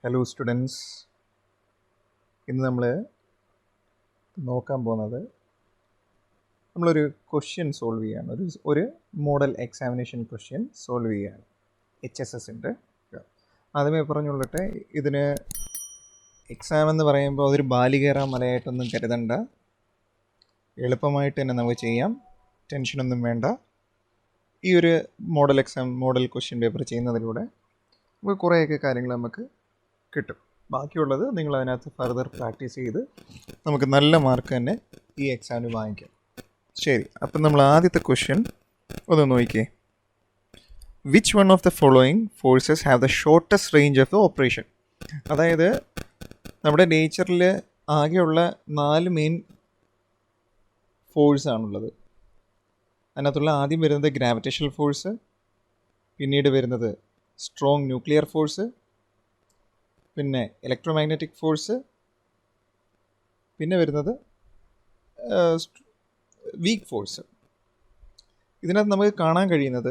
Hello students, ഇന്ന് നമ്മൾ നോക്കാൻ പോകുന്നത് നമ്മളൊരു ക്വസ്റ്റ്യൻ സോൾവ് ചെയ്യുകയാണ്. ഒരു മോഡൽ എക്സാമിനേഷൻ ക്വസ്റ്റ്യൻ സോൾവ് ചെയ്യുകയാണ്. HSSൻ്റെ ആദ്യമേ പറഞ്ഞുകൊള്ളട്ടെ, ഇതിന് എക്സാം എന്ന് പറയുമ്പോൾ അതൊരു ബാലികേറ മലയായിട്ടൊന്നും കരുതണ്ട. എളുപ്പമായിട്ട് തന്നെ നമുക്ക് ചെയ്യാം, ടെൻഷനൊന്നും വേണ്ട. ഈ ഒരു മോഡൽ ക്വസ്റ്റ്യൻ പേപ്പർ ചെയ്യുന്നതിലൂടെ നമുക്ക് കുറേയൊക്കെ കാര്യങ്ങൾ നമുക്ക് കിട്ടും. ബാക്കിയുള്ളത് നിങ്ങൾ അതിനകത്ത് ഫർദർ പ്രാക്ടീസ് ചെയ്ത് നമുക്ക് നല്ല മാർക്ക് തന്നെ ഈ എക്സാമിന് വാങ്ങിക്കാം. ശരി, അപ്പം നമ്മൾ ആദ്യത്തെ ക്വസ്റ്റ്യൻ ഒന്ന് നോക്കിയേ. Which one of the following forces have the shortest range of the operation? അതായത് നമ്മുടെ നേച്ചറിൽ ആകെയുള്ള 4 മെയിൻ ഫോഴ്സാണുള്ളത്. അതിനകത്തുള്ള ആദ്യം വരുന്നത് ഗ്രാവിറ്റേഷണൽ ഫോഴ്സ്, പിന്നീട് വരുന്നത് സ്ട്രോങ് ന്യൂക്ലിയർ ഫോഴ്സ്, പിന്നെ ഇലക്ട്രോമാഗ്നറ്റിക് ഫോഴ്സ്, പിന്നെ വരുന്നത് വീക്ക് ഫോഴ്സ്. ഇതിനകത്ത് നമുക്ക് കാണാൻ കഴിയുന്നത്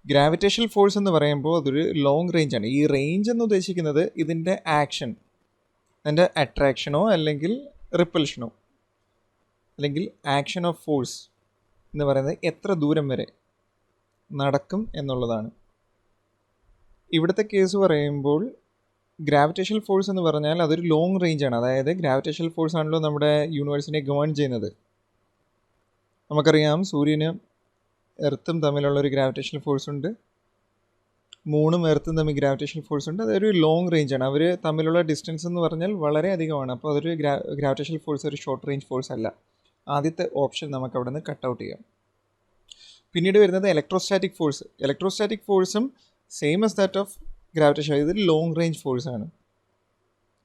ഗ്രാവിറ്റേഷണൽ ഫോഴ്സ് എന്ന് പറയുമ്പോൾ അതൊരു ലോങ് റേഞ്ചാണ്. ഈ റേഞ്ച് എന്ന് ഉദ്ദേശിക്കുന്നത് ഇതിൻ്റെ ആക്ഷൻ, അതിൻ്റെ അട്രാക്ഷനോ അല്ലെങ്കിൽ റിപ്പൽഷനോ അല്ലെങ്കിൽ ആക്ഷൻ ഓഫ് ഫോഴ്സ് എന്ന് പറയുന്നത് എത്ര ദൂരം വരെ നടക്കും എന്നുള്ളതാണ്. ഇവിടുത്തെ കേസ് പറയുമ്പോൾ ഗ്രാവിറ്റേഷണൽ ഫോഴ്സ് എന്ന് പറഞ്ഞാൽ അതൊരു ലോങ് റേഞ്ചാണ്. അതായത് ഗ്രാവിറ്റേഷണൽ ഫോഴ്സ് ആണല്ലോ നമ്മുടെ യൂണിവേഴ്സിനെ ഗവേൺ ചെയ്യുന്നത്. നമുക്കറിയാം, സൂര്യനും എർത്തും തമ്മിലുള്ളൊരു ഗ്രാവിറ്റേഷണൽ ഫോഴ്സ് ഉണ്ട്, മൂണും എർത്തും തമ്മിൽ ഗ്രാവിറ്റേഷണൽ ഫോഴ്സ് ഉണ്ട്. അതൊരു ലോങ് റേഞ്ചാണ്. അവർ തമ്മിലുള്ള ഡിസ്റ്റൻസ് എന്ന് പറഞ്ഞാൽ വളരെ അധികമാണ്. അപ്പോൾ അതൊരു ഗ്രാവിറ്റേഷണൽ ഫോഴ്സ് ഒരു ഷോർട്ട് റേഞ്ച് ഫോഴ്സ് അല്ല. ആദ്യത്തെ ഓപ്ഷൻ നമുക്ക് അവിടെ നിന്ന് കട്ട് ഔട്ട് ചെയ്യാം. പിന്നീട് വരുന്നത് ഇലക്ട്രോസ്റ്റാറ്റിക് ഫോഴ്സ്. ഇലക്ട്രോസ്റ്റാറ്റിക് ഫോഴ്സും same as that of gravitation. ഇത് ലോങ് റേഞ്ച് ഫോഴ്സാണ്.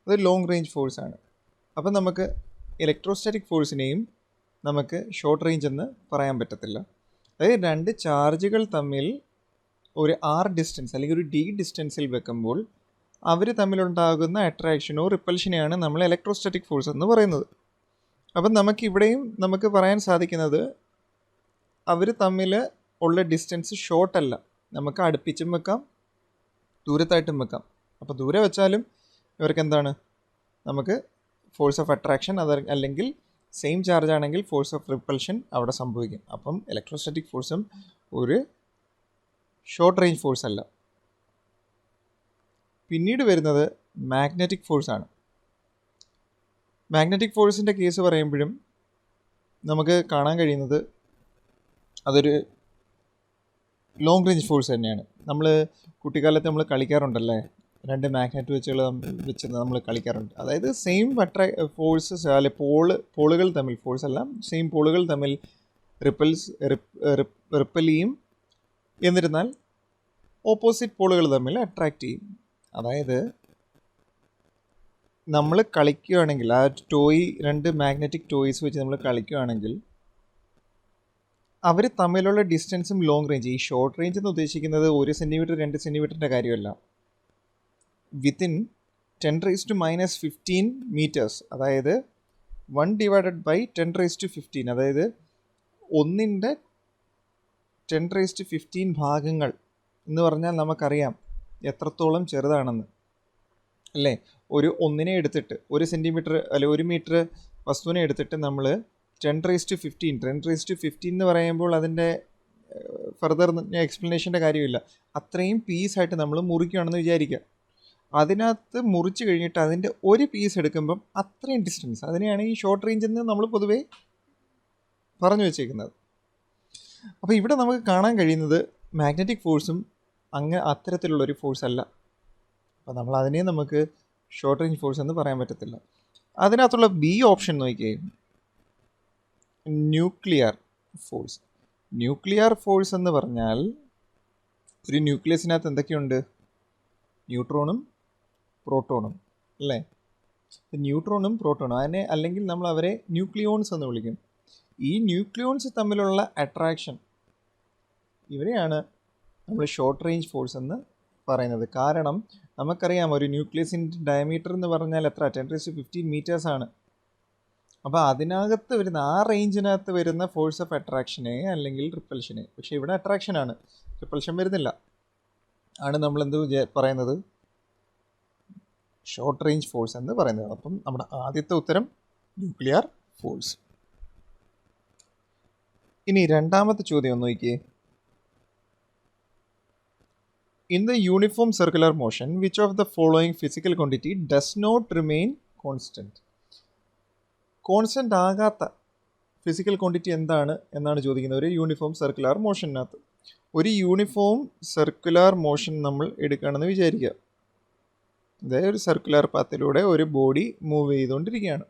അതൊരു ലോങ് റേഞ്ച് ഫോഴ്സാണ്. അപ്പം നമുക്ക് ഇലക്ട്രോസ്റ്റാറ്റിക് ഫോഴ്സിനെയും നമുക്ക് ഷോർട്ട് റേഞ്ച് എന്ന് പറയാൻ പറ്റത്തില്ല. അതായത് 2 ചാർജുകൾ തമ്മിൽ ഒരു R ഡിസ്റ്റൻസ് അല്ലെങ്കിൽ ഒരു D ഡിസ്റ്റൻസിൽ വെക്കുമ്പോൾ അവർ തമ്മിലുണ്ടാകുന്ന അട്രാക്ഷനോ റിപ്പൽഷനെയാണ് നമ്മൾ ഇലക്ട്രോസ്റ്റാറ്റിക് ഫോഴ്സ് എന്ന് പറയുന്നത്. അപ്പം നമുക്കിവിടെയും നമുക്ക് പറയാൻ സാധിക്കുന്നത് അവർ തമ്മിൽ ഉള്ള ഡിസ്റ്റൻസ് ഷോർട്ടല്ല. നമുക്ക് അടുപ്പിച്ചും വെക്കാം, ദൂരത്തായിട്ടും വെക്കാം. അപ്പോൾ ദൂരെ വെച്ചാലും ഇവർക്ക് എന്താണ്, നമുക്ക് ഫോഴ്സ് ഓഫ് അട്രാക്ഷൻ അല്ലെങ്കിൽ സെയിം ചാർജ് ആണെങ്കിൽ ഫോഴ്സ് ഓഫ് റിപ്പൽഷൻ അവിടെ സംഭവിക്കും. അപ്പം ഇലക്ട്രോസ്റ്റാറ്റിക് ഫോഴ്സും ഒരു ഷോർട്ട് റേഞ്ച് ഫോഴ്സ് അല്ല. പിന്നീട് വരുന്നത് മാഗ്നറ്റിക് ഫോഴ്സാണ്. മാഗ്നറ്റിക് ഫോഴ്സിൻ്റെ കേസ് പറയുമ്പോഴും നമുക്ക് കാണാൻ കഴിയുന്നത് അതൊരു ലോങ് റേഞ്ച് ഫോഴ്സ് തന്നെയാണ്. നമ്മൾ കുട്ടിക്കാലത്ത് നമ്മൾ കളിക്കാറുണ്ടല്ലേ, 2 മാഗ്നറ്റ് വെച്ച് നമ്മൾ കളിക്കാറുണ്ട്. അതായത് സെയിം ഫോഴ്സസ് അല്ലെ പോളുകൾ തമ്മിൽ, ഫോഴ്സ് അല്ല, സെയിം പോളുകൾ തമ്മിൽ റിപ്പൽ ചെയ്യും, എന്നിരുന്നാൽ ഓപ്പോസിറ്റ് പോളുകൾ തമ്മിൽ അട്രാക്റ്റ് ചെയ്യും. അതായത് നമ്മൾ കളിക്കുകയാണെങ്കിൽ ആ 2 മാഗ്നറ്റിക് ടോയ്സ് വെച്ച് നമ്മൾ കളിക്കുകയാണെങ്കിൽ അവർ തമ്മിലുള്ള ഡിസ്റ്റൻസും ലോങ് റേഞ്ച്. ഈ ഷോർട്ട് റേഞ്ച് എന്ന് ഉദ്ദേശിക്കുന്നത് 1 സെൻറ്റിമീറ്റർ 2 സെൻറ്റിമീറ്ററിൻ്റെ കാര്യമല്ല, വിത്തിൻ 10⁻⁻15 മീറ്റേഴ്സ്. അതായത് 1 ഡിവൈഡഡ് ബൈ 10⁻15, അതായത് 1ൻ്റെ 10⁻15 ഭാഗങ്ങൾ എന്ന് പറഞ്ഞാൽ നമുക്കറിയാം എത്രത്തോളം ചെറുതാണെന്ന് അല്ലേ. ഒരു 1നെ എടുത്തിട്ട് 1 സെൻറ്റിമീറ്റർ അല്ലെ 1 മീറ്റർ വസ്തുവിനെ എടുത്തിട്ട് നമ്മൾ 10⁻15 എന്ന് പറയുമ്പോൾ അതിൻ്റെ ഫർദർ എക്സ്പ്ലനേഷൻ്റെ കാര്യമില്ല. അത്രയും പീസായിട്ട് നമ്മൾ മുറിക്കുകയാണെന്ന് വിചാരിക്കുക. അതിനകത്ത് മുറിച്ച് കഴിഞ്ഞിട്ട് അതിൻ്റെ ഒരു പീസ് എടുക്കുമ്പം അത്രയും ഡിസ്റ്റൻസ്, അതിനെയാണ് ഈ ഷോർട്ട് റേഞ്ച് എന്ന് നമ്മൾ പൊതുവേ പറഞ്ഞു വെച്ചേക്കുന്നത്. അപ്പോൾ ഇവിടെ നമുക്ക് കാണാൻ കഴിയുന്നത് മാഗ്നറ്റിക് ഫോഴ്സും അത്തരത്തിലുള്ളൊരു ഫോഴ്സ് അല്ല. അപ്പോൾ നമ്മൾ അതിനെ നമുക്ക് ഷോർട്ട് റേഞ്ച് ഫോഴ്സ് എന്ന് പറയാൻ പറ്റത്തില്ല. അതിനകത്തുള്ള B ഓപ്ഷൻ നോക്കിയേ, ന്യൂക്ലിയർ ഫോഴ്സ്. ന്യൂക്ലിയർ ഫോഴ്സ് എന്ന് പറഞ്ഞാൽ ഒരു ന്യൂക്ലിയസിനകത്ത് എന്തൊക്കെയുണ്ട്? ന്യൂട്രോണും പ്രോട്ടോണും അല്ലേ. ന്യൂട്രോണും പ്രോട്ടോണും അതിനെ, അല്ലെങ്കിൽ നമ്മൾ അവരെ ന്യൂക്ലിയോൺസ് എന്ന് വിളിക്കും. ഈ ന്യൂക്ലിയോൺസ് തമ്മിലുള്ള അട്രാക്ഷൻ, ഇവരെയാണ് നമ്മൾ ഷോർട്ട് റേഞ്ച് ഫോഴ്സ് എന്ന് പറയുന്നത്. കാരണം നമുക്കറിയാം ഒരു ന്യൂക്ലിയസിൻ്റെ ഡയമീറ്റർ എന്ന് പറഞ്ഞാൽ എത്ര, 10⁻15 മീറ്റേഴ്സാണ്. അപ്പോൾ അതിനകത്ത് വരുന്ന ആ റേഞ്ചിനകത്ത് വരുന്ന ഫോഴ്സ് ഓഫ് അട്രാക്ഷനെ അല്ലെങ്കിൽ റിപ്പൽഷനെ, പക്ഷേ ഇവിടെ അട്രാക്ഷനാണ്, റിപ്പൽഷൻ വരുന്നില്ല, ആണ് നമ്മൾ പറയുന്നത് ഷോർട്ട് റേഞ്ച് ഫോഴ്സ് എന്ന് പറയുന്നത്. അപ്പം നമ്മുടെ ആദ്യത്തെ ഉത്തരം ന്യൂക്ലിയർ ഫോഴ്സ്. ഇനി രണ്ടാമത്തെ ചോദ്യം ഒന്ന് നോക്കിയേ. In the uniform circular motion which of the following physical quantity does not remain constant? Constant ആകാത്ത ഫിസിക്കൽ ക്വാണ്ടിറ്റി എന്താണ് എന്നാണ് ചോദിക്കുന്നത് ഒരു യൂണിഫോം സർക്കുലർ മോഷനകത്ത്. ഒരു യൂണിഫോം സർക്കുലർ മോഷൻ നമ്മൾ എടുക്കുകയാണെന്ന് വിചാരിക്കുക. അതായത് ഒരു സർക്കുലർ പാത്തിലൂടെ ഒരു ബോഡി മൂവ് ചെയ്തുകൊണ്ടിരിക്കുകയാണ്.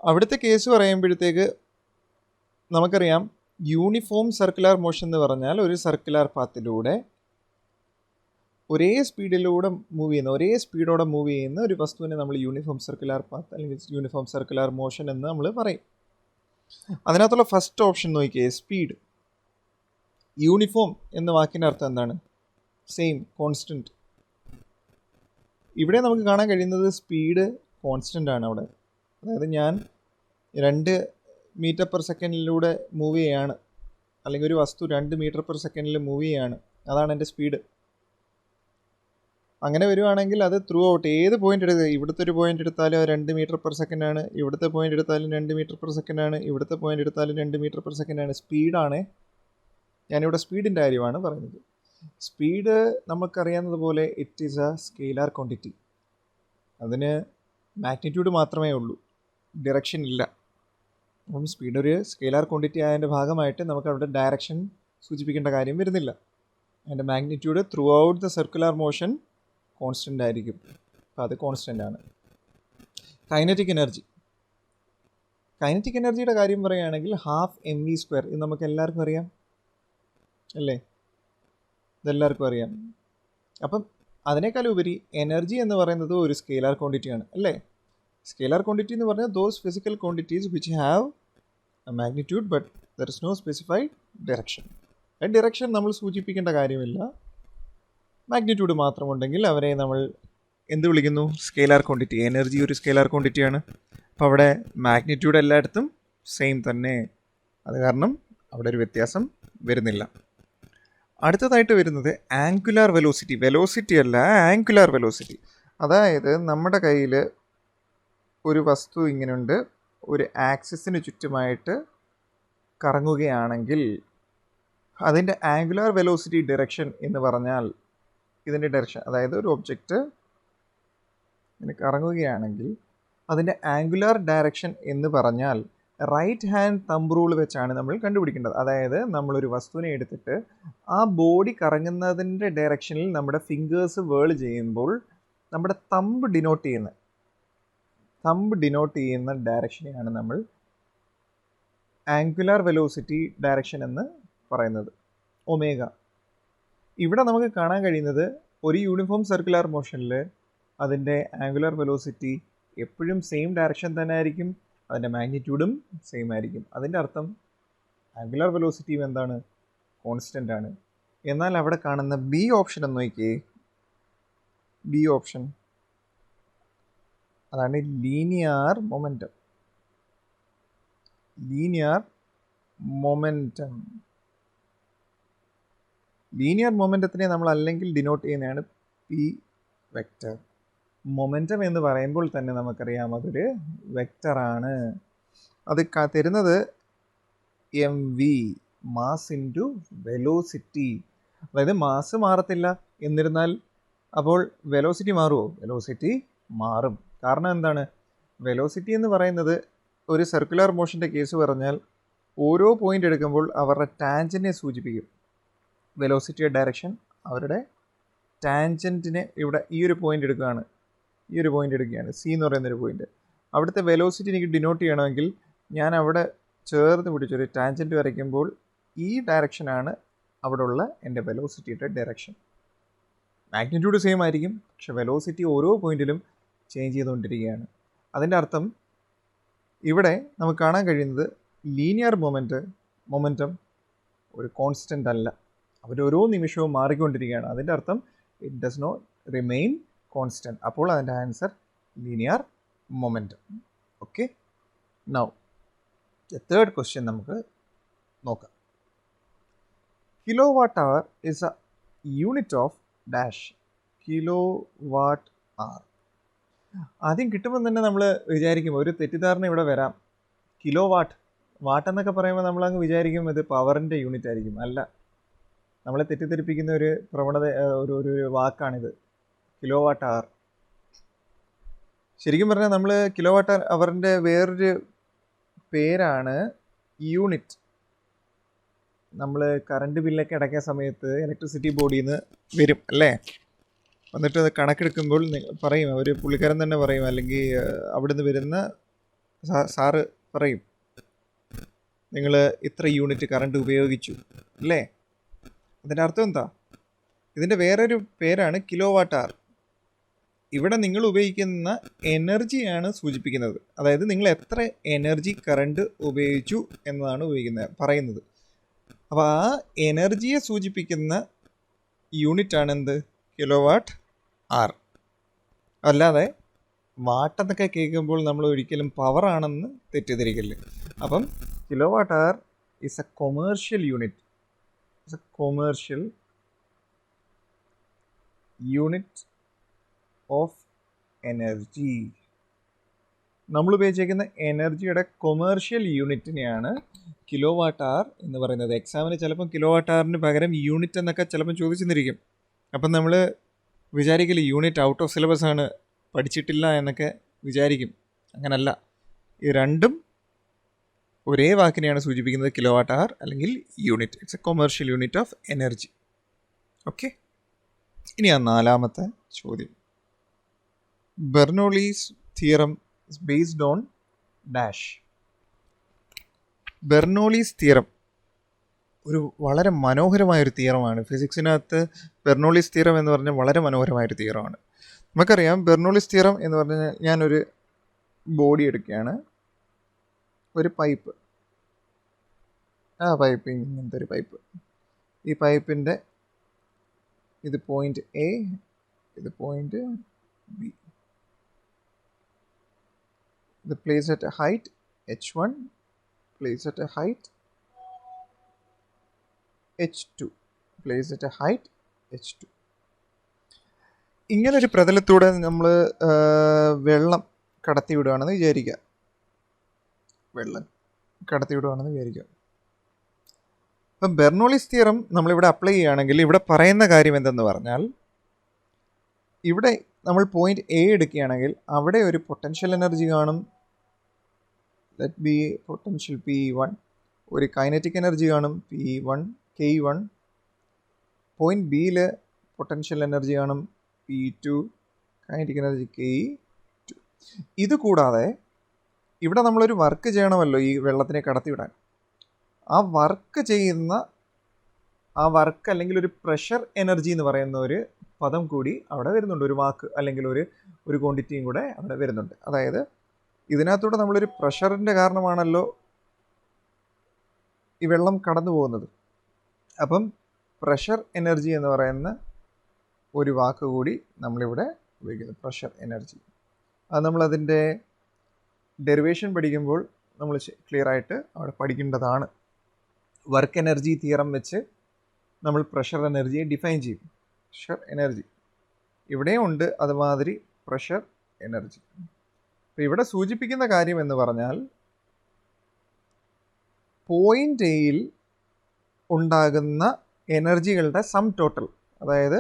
അവിടുത്തെ കേസ് പറയുമ്പോഴത്തേക്ക് നമുക്കറിയാം യൂണിഫോം സർക്കുലർ മോഷൻ എന്ന് പറഞ്ഞാൽ ഒരു സർക്കുലർ പാത്തിലൂടെ ഒരേ സ്പീഡിലൂടെ ഒരേ സ്പീഡോടെ മൂവ് ചെയ്യുന്ന ഒരു വസ്തുവിനെ നമ്മൾ യൂണിഫോം സർക്കുലർ പാത്ത് അല്ലെങ്കിൽ യൂണിഫോം സർക്കുലർ മോഷൻ എന്ന് നമ്മൾ പറയും. അതിനകത്തുള്ള ഫസ്റ്റ് ഓപ്ഷൻ നോക്കിയേ, സ്പീഡ്. യൂണിഫോം എന്ന വാക്കിൻ്റെ അർത്ഥം എന്താണ്? Same, constant. ഇവിടെ നമുക്ക് കാണാൻ കഴിയുന്നത് സ്പീഡ് കോൺസ്റ്റൻ്റ് ആണ് അവിടെ. അതായത് ഞാൻ 2 മീറ്റർ പെർ സെക്കൻഡിലൂടെ മൂവ് ചെയ്യാണ്, അല്ലെങ്കിൽ ഒരു വസ്തു 2 മീറ്റർ പെർ സെക്കൻഡിൽ മൂവ് ചെയ്യാണ്, അതാണ് എൻ്റെ സ്പീഡ്. അങ്ങനെ വരുവാണെങ്കിൽ അത് ത്രൂ ഔട്ട് ഏത് പോയിന്റ് എടുക്കുക, ഇവിടുത്തെ ഒരു പോയിന്റ് എടുത്താലും 2 മീറ്റർ പെർ സെക്കൻഡ് ആണ്, ഇവിടുത്തെ പോയിന്റ് എടുത്താലും 2 മീറ്റർ പെർ സെക്കൻഡ് ആണ്, ഇവിടുത്തെ പോയിന്റ് എടുത്താലും 2 മീറ്റർ പെർ സെക്കൻഡ് ആണ്. സ്പീഡാണ്, ഞാനിവിടെ സ്പീഡിൻ്റെ കാര്യമാണ് പറയുന്നത്. സ്പീഡ് നമുക്കറിയാവുന്നത് പോലെ it is A scalar quantity. അതിന് മാഗ്നിറ്റ്യൂഡ് മാത്രമേ ഉള്ളൂ, ഡിറക്ഷൻ ഇല്ല. അപ്പം സ്പീഡ് ഒരു സ്കെയിലാർ ക്വാണ്ടിറ്റി ആയതിൻ്റെ ഭാഗമായിട്ട് നമുക്ക് അവിടെ ഡയറക്ഷൻ സൂചിപ്പിക്കേണ്ട കാര്യം വരുന്നില്ല. അതിൻ്റെ magnitude through out the circular motion constant ആയിരിക്കും. അപ്പോൾ അത് കോൺസ്റ്റൻ്റ് ആണ്. Kinetic energy. കൈനറ്റിക് എനർജിയുടെ കാര്യം പറയുകയാണെങ്കിൽ 12 mv². ഇത് നമുക്ക് എല്ലാവർക്കും അറിയാം അല്ലേ? ഇതെല്ലാവർക്കും അറിയാം. അപ്പം അതിനേക്കാൾ ഉപരി എനർജി എന്ന് പറയുന്നത് ഒരു സ്കെയിലാർ ക്വാണ്ടിറ്റിയാണ് അല്ലേ? സ്കെയിലാർ ക്വാണ്ടിറ്റി എന്ന് പറഞ്ഞാൽ those physical quantities which have a magnitude but there is no specified direction. Direction നമ്മൾ സൂചിപ്പിക്കേണ്ട കാര്യമില്ല, മാഗ്നിറ്റ്യൂഡ് മാത്രമുണ്ടെങ്കിൽ അവരെ നമ്മൾ എന്ത് വിളിക്കുന്നു? Scalar quantity. എനർജി ഒരു സ്കെയിലാർ ക്വാണ്ടിറ്റിയാണ്. അപ്പോൾ അവിടെ മാഗ്നിറ്റ്യൂഡ് എല്ലായിടത്തും സെയിം തന്നെ, അത് കാരണം അവിടെ ഒരു വ്യത്യാസം വരുന്നില്ല. അടുത്തതായിട്ട് വരുന്നത് ആംഗുലാർ വെലോസിറ്റി. വെലോസിറ്റി അല്ല, ആംഗുലാർ വെലോസിറ്റി. അതായത് നമ്മുടെ കയ്യിൽ ഒരു വസ്തു ഇങ്ങനെയുണ്ട്, ഒരു ആക്സിസിന് ചുറ്റുമായിട്ട് കറങ്ങുകയാണെങ്കിൽ അതിൻ്റെ ആംഗുലാർ വെലോസിറ്റി ഡയറക്ഷൻ എന്ന് പറഞ്ഞാൽ ഇതിൻ്റെ ഡയറക്ഷൻ, അതായത് ഒരു ഒബ്ജക്റ്റ് ഇങ്ങനെ കറങ്ങുകയാണെങ്കിൽ അതിൻ്റെ ആംഗുലാർ ഡയറക്ഷൻ എന്ന് പറഞ്ഞാൽ റൈറ്റ് ഹാൻഡ് തമ്പ് റൂൾ വെച്ചാണ് നമ്മൾ കണ്ടുപിടിക്കേണ്ടത്. അതായത് നമ്മളൊരു വസ്തുവിനെ എടുത്തിട്ട് ആ ബോഡി കറങ്ങുന്നതിൻ്റെ ഡയറക്ഷനിൽ നമ്മുടെ ഫിംഗേഴ്സ് വേൾ ചെയ്യുമ്പോൾ നമ്മുടെ തമ്പ് ഡിനോട്ട് ചെയ്യുന്ന ഡയറക്ഷനെയാണ് നമ്മൾ ആംഗുലാർ വെലോസിറ്റി ഡയറക്ഷൻ എന്ന് പറയുന്നത്, ഒമേഗ. ഇവിടെ നമുക്ക് കാണാൻ കഴിയുന്നത് ഒരു യൂണിഫോം സർക്കുലർ മോഷനിൽ അതിൻ്റെ ആംഗുലാർ വെലോസിറ്റി എപ്പോഴും സെയിം ഡയറക്ഷൻ തന്നെ ആയിരിക്കും, അതിൻ്റെ മാഗ്നിറ്റ്യൂഡും സെയിം ആയിരിക്കും. അതിൻ്റെ അർത്ഥം ആംഗുലാർ വെലോസിറ്റിയും എന്താണ്? കോൺസ്റ്റൻ്റ് ആണ്. എന്നാൽ അവിടെ കാണുന്ന ബി ഓപ്ഷൻ എന്ന് നോക്കിയേ, ബി ഓപ്ഷൻ അതാണ് ലീനിയർ മൊമെൻറ്റം. ലീനിയർ മൊമെൻറ്റത്തിനെ നമ്മൾ അല്ലെങ്കിൽ ഡിനോട്ട് ചെയ്യുന്നതാണ് പി വെക്റ്റർ. മൊമെൻറ്റം എന്ന് പറയുമ്പോൾ തന്നെ നമുക്കറിയാം അതൊരു വെക്റ്ററാണ്. അത് തരുന്നത് mv, മാസ് ഇൻറ്റു വെലോസിറ്റി. അതായത് മാസ് മാറത്തില്ല, എന്നിരുന്നാൽ അപ്പോൾ വെലോസിറ്റി മാറുമോ? വെലോസിറ്റി മാറും. കാരണം എന്താണ്? വെലോസിറ്റി എന്ന് പറയുന്നത് ഒരു സർക്കുലർ മോഷൻ്റെ കേസ് പറഞ്ഞാൽ ഓരോ പോയിൻ്റ് എടുക്കുമ്പോൾ അവരുടെ ടാൻജൻറ്റിനെ സൂചിപ്പിക്കും. വെലോസിറ്റിയുടെ ഡയറക്ഷൻ അവരുടെ ടാൻജൻറ്റിനെ, ഇവിടെ ഈ ഒരു പോയിൻ്റ് എടുക്കുകയാണ്, സി എന്ന് പറയുന്നൊരു പോയിൻ്റ്. അവിടുത്തെ വെലോസിറ്റി എനിക്ക് ഡിനോട്ട് ചെയ്യണമെങ്കിൽ ഞാൻ അവിടെ ചേർന്ന് പിടിച്ചൊരു ടാൻജൻറ്റ് വരയ്ക്കുമ്പോൾ ഈ ഡയറക്ഷനാണ് അവിടെ ഉള്ള എൻ്റെ വെലോസിറ്റിയുടെ ഡയറക്ഷൻ. മാഗ്നിറ്റ്യൂഡ് സെയിം ആയിരിക്കും, പക്ഷെ വെലോസിറ്റി ഓരോ പോയിന്റിലും ചേഞ്ച് ചെയ്തുകൊണ്ടിരിക്കുകയാണ്. അതിൻ്റെ അർത്ഥം ഇവിടെ നമുക്ക് കാണാൻ കഴിയുന്നത് ലീനിയർ മൊമെൻറ്റം ഒരു കോൺസ്റ്റൻ്റ് അല്ല, അവരോരോ നിമിഷവും മാറിക്കൊണ്ടിരിക്കുകയാണ്. അതിൻ്റെ അർത്ഥം it does not remain constant. അപ്പോൾ അതിൻ്റെ answer linear momentum. Okay, now the third question നമുക്ക് നോക്കാം. Kilo watt hour is a unit of dash. Kilo watt hour. ആദ്യം കിട്ടുമ്പോൾ തന്നെ നമ്മൾ വിചാരിക്കും, ഒരു തെറ്റിദ്ധാരണ ഇവിടെ വരാം. കിലോ വാട്ട് എന്നൊക്കെ പറയുമ്പോൾ നമ്മളങ്ങ് വിചാരിക്കും ഇത് പവറിൻ്റെ യൂണിറ്റ് ആയിരിക്കും. അല്ല, നമ്മളെ തെറ്റിദ്ധരിപ്പിക്കുന്ന ഒരു പ്രവണത, ഒരു വാക്കാണിത്, കിലോ വാട്ട് അവർ. ശരിക്കും പറഞ്ഞാൽ നമ്മൾ കിലോ വാട്ട് അവറിൻ്റെ വേറൊരു പേരാണ് യൂണിറ്റ്. നമ്മൾ കറണ്ട് ബില്ലൊക്കെ അടയ്ക്കുന്ന സമയത്ത് ഇലക്ട്രിസിറ്റി ബോർഡിൽ നിന്ന് വരും അല്ലേ, എന്നിട്ട് അത് കണക്കെടുക്കുമ്പോൾ പറയും, അവർ പുള്ളിക്കാരൻ തന്നെ പറയും, അല്ലെങ്കിൽ അവിടുന്ന് വരുന്ന സാറ് പറയും, നിങ്ങൾ ഇത്ര യൂണിറ്റ് കറണ്ട് ഉപയോഗിച്ചു അല്ലേ. അതിൻ്റെ അർത്ഥം എന്താ? ഇതിൻ്റെ വേറൊരു പേരാണ് കിലോ വാട്ട് അവർ. ഇവിടെ നിങ്ങൾ ഉപയോഗിക്കുന്ന എനർജിയാണ് സൂചിപ്പിക്കുന്നത്. അതായത് നിങ്ങൾ എത്ര എനർജി കറണ്ട് ഉപയോഗിച്ചു എന്നതാണ് പറയുന്നത്. അപ്പോൾ ആ എനർജിയെ സൂചിപ്പിക്കുന്ന യൂണിറ്റാണ് എന്ത്? Kilo watt R. അല്ലാതെ വാട്ടെന്നൊക്കെ കേൾക്കുമ്പോൾ നമ്മൾ ഒരിക്കലും പവർ ആണെന്ന് തെറ്റിദ്ധരിക്കില്ല. അപ്പം kilo watt R is A commercial unit. It's A commercial unit of energy. നമ്മൾ ഉപയോഗിച്ചിരിക്കുന്ന എനർജിയുടെ കൊമേഴ്ഷ്യൽ യൂണിറ്റിനെയാണ് കിലോ വാട്ട് ആർ എന്ന് പറയുന്നത്. എക്സാമിന് ചിലപ്പം കിലോ വാട്ട് ആറിന് പകരം യൂണിറ്റ് എന്നൊക്കെ ചിലപ്പം ചോദിച്ചെന്നിരിക്കും. അപ്പം നമ്മൾ വിചാരിക്കില്ല യൂണിറ്റ് ഔട്ട് ഓഫ് സിലബസ് ആണ്, പഠിച്ചിട്ടില്ല എന്നൊക്കെ വിചാരിക്കും. അങ്ങനല്ല, ഈ രണ്ടും ഒരേ വാക്കിനെയാണ് സൂചിപ്പിക്കുന്നത്, കിലോ വാട്ട് ആർ അല്ലെങ്കിൽ unit. It's A commercial unit of energy. Okay, ഇനി ആ നാലാമത്തെ ചോദ്യം. Bernoulli's theorem is based on dash. Bernoulli's theorem ഒരു വളരെ മനോഹരമായൊരു തിയറമാണ്. ഫിസിക്സിനകത്ത് ബെർണോളീസ് തിയറം എന്ന് പറഞ്ഞാൽ വളരെ മനോഹരമായൊരു തിയറമാണ്. നമുക്കറിയാം ബെർണോളീസ് തിയറം എന്ന് പറഞ്ഞാൽ, ഞാനൊരു ബോഡി എടുക്കുകയാണ്, ഒരു പൈപ്പ്, പൈപ്പ് ഇങ്ങനത്തെ ഒരു പൈപ്പ്. ഈ പൈപ്പിൻ്റെ ഇത് പോയിൻ്റ് എ, ഇത് പോയിൻ്റ് ബി. ഇത് place at a height h1, place at a height h2, place at a height h2. ഇങ്ങനൊരു പ്രതലത്തൂടെ നമ്മൾ വെള്ളം കടത്തി വിടുകയാണെന്ന് വിചാരിക്കുക. അപ്പം ബെർണോളീസ് തിയറം നമ്മളിവിടെ അപ്ലൈ ചെയ്യുകയാണെങ്കിൽ ഇവിടെ പറയുന്ന കാര്യം എന്തെന്ന് പറഞ്ഞാൽ, ഇവിടെ നമ്മൾ പോയിന്റ് എ എടുക്കുകയാണെങ്കിൽ അവിടെ ഒരു പൊട്ടൻഷ്യൽ എനർജി കാണും, ലെറ്റ് ബി പൊട്ടൻഷ്യൽ P1. ഒരു കൈനറ്റിക് എനർജി കാണും P1, K1. പോയിന്റ് ബിയിൽ പൊട്ടൻഷ്യൽ എനർജി കാണും P2, കൈനറ്റിക് എനർജി K2. ഇതുകൂടാതെ ഇവിടെ നമ്മളൊരു വർക്ക് ചെയ്യണമല്ലോ ഈ വെള്ളത്തിനെ കടത്തിവിടാൻ. ആ വർക്ക് അല്ലെങ്കിൽ ഒരു പ്രഷർ എനർജി എന്ന് പറയുന്ന ഒരു പദം കൂടി അവിടെ വരുന്നുണ്ട്. ഒരു വാക്ക് അല്ലെങ്കിൽ ഒരു ക്വാണ്ടിറ്റിയും കൂടെ അവിടെ വരുന്നുണ്ട്. അതായത് ഇതിനകത്തൂടെ നമ്മളൊരു പ്രഷറിൻ്റെ കാരണമാണല്ലോ ഈ വെള്ളം കടന്നു പോകുന്നത്. അപ്പം പ്രഷർ എനർജി എന്ന് പറയുന്ന ഒരു വാക്ക് കൂടി നമ്മളിവിടെ ഉപയോഗിക്കുന്നു, പ്രഷർ എനർജി. അത് നമ്മളതിൻ്റെ ഡെറിവേഷൻ പഠിക്കുമ്പോൾ നമ്മൾ ക്ലിയർ ആയിട്ട് അവിടെ പഠിക്കേണ്ടതാണ്. വർക്ക് എനർജി തിയറം വെച്ച് നമ്മൾ പ്രഷർ എനർജിയെ ഡിഫൈൻ ചെയ്യും. പ്രഷർ എനർജി ഇവിടെയും ഉണ്ട് അതുമാതിരി പ്രഷർ എനർജി. അപ്പോൾ ഇവിടെ സൂചിപ്പിക്കുന്ന കാര്യം എന്ന് പറഞ്ഞാൽ, പോയിന്റ് എയിൽ ഉണ്ടാകുന്ന എനർജികളുടെ സം ടോട്ടൽ, അതായത്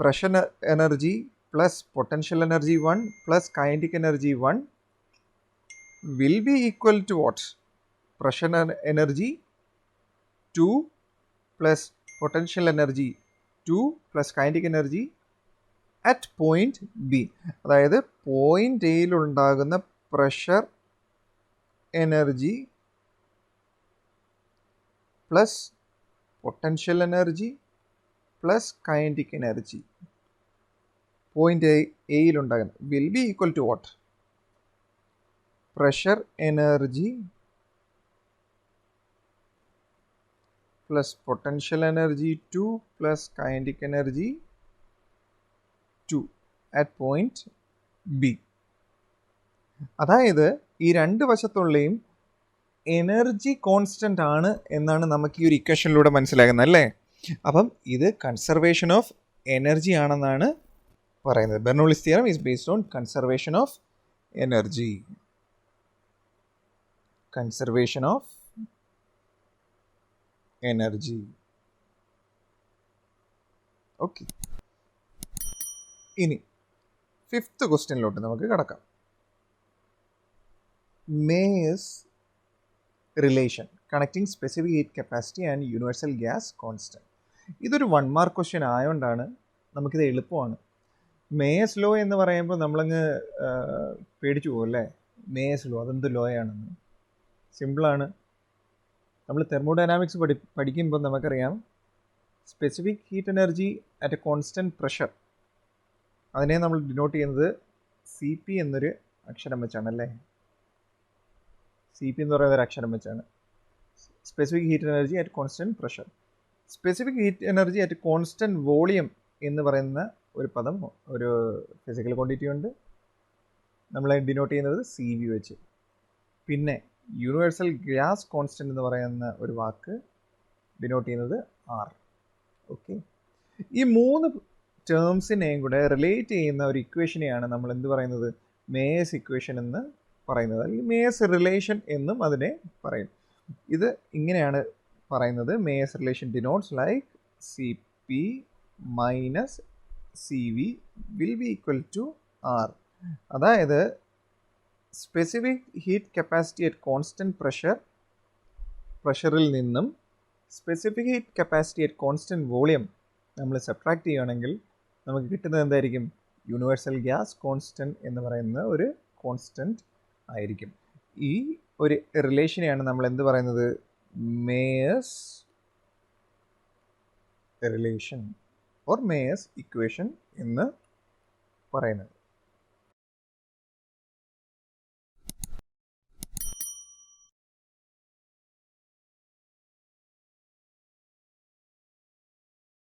pressure energy plus potential energy 1 plus kinetic energy 1 will be equal to what? Pressure energy 2 plus potential energy 2 plus kinetic energy at point B. അതായത് പോയിന്റ് എയിൽ ഉണ്ടാകുന്ന pressure energy plus potential energy plus kinetic energy point എയിൽ ഉണ്ടാകുന്ന will be equal to what? Pressure energy plus potential energy 2 plus kinetic energy 2 at point B. അതായത് ഈ രണ്ട് വശത്തുള്ളയും energy constant ആണ് എന്നാണ് നമുക്ക് ഈ ഒരു ഇക്വേഷനിലൂടെ മനസ്സിലാകുന്നത് അല്ലേ. അപ്പം ഇത് കൺസർവേഷൻ ഓഫ് എനർജി ആണെന്നാണ് പറയുന്നത്. Bernoulli's theorem is based on conservation of energy. Conservation of energy. Okay, ഇനി 5th ക്വസ്റ്റ്യനിലോട്ട് നമുക്ക് കടക്കാം. Mayer's relation connecting specific heat capacity and universal gas constant. ഇതൊരു 1 മാർക്ക് ക്വസ്റ്റ്യൻ ആയതുകൊണ്ടാണ് നമുക്കിത് എളുപ്പമാണ്. മേയേഴ്സ് ലോ എന്ന് പറയുമ്പോൾ നമ്മളങ്ങ് പേടിച്ചു പോകും അല്ലേ? മേയേഴ്സ് ലോ അതെന്ത് ലോയാണെന്ന്. സിമ്പിളാണ്. നമ്മൾ തെർമോഡൈനാമിക്സ് പഠിക്കുമ്പോൾ നമുക്കറിയാം specific heat energy at A constant pressure, അതിനെ നമ്മൾ ഡിനോട്ട് ചെയ്യുന്നത് സി പി എന്നൊരു അക്ഷരം വെച്ചാണ് അല്ലേ? സി പി എന്ന് പറയുന്ന ഒരു അക്ഷരം വെച്ചാണ്. Specific heat energy at constant pressure. Specific heat energy at constant volume എന്ന് പറയുന്ന ഒരു പദം, ഒരു ഫിസിക്കൽ ക്വാണ്ടിറ്റി ഉണ്ട്. നമ്മളെ ഡിനോട്ട് ചെയ്യുന്നത് സി വി വെച്ച്. പിന്നെ യൂണിവേഴ്സൽ ഗ്യാസ് കോൺസ്റ്റൻറ്റ് എന്ന് പറയുന്ന ഒരു വാക്ക് ഡിനോട്ട് ചെയ്യുന്നത് ആർ. ഓക്കെ, ഈ 3 ടേംസിനെയും കൂടെ റിലേറ്റ് ചെയ്യുന്ന ഒരു ഇക്വേഷനെയാണ് നമ്മൾ എന്ത് പറയുന്നത്? മേയേഴ്സ് ഇക്വേഷൻ എന്ന് പറയുന്നത്, അല്ലെങ്കിൽ മേയേഴ്സ് റിലേഷൻ എന്നും അതിനെ പറയും. ഇത് ഇങ്ങനെയാണ് പറയുന്നത്. Mayer's relation denotes like C P minus C V will be equal to R. അതായത് specific heat capacity at constant പ്രഷറിൽ നിന്നും specific heat capacity at constant volume നമ്മൾ സബ്ട്രാക്ട് ചെയ്യുകയാണെങ്കിൽ നമുക്ക് കിട്ടുന്നത് എന്തായിരിക്കും? യൂണിവേഴ്സൽ ഗ്യാസ് കോൺസ്റ്റൻറ്റ് എന്ന് പറയുന്ന ഒരു കോൺസ്റ്റൻറ്റ് ആയിരിക്കും. ഈ ഒരു റിലേഷനെയാണ് നമ്മൾ എന്ത് പറയുന്നത്? Mayer's relation or Mayer's equation എന്ന് പറയുന്നത്.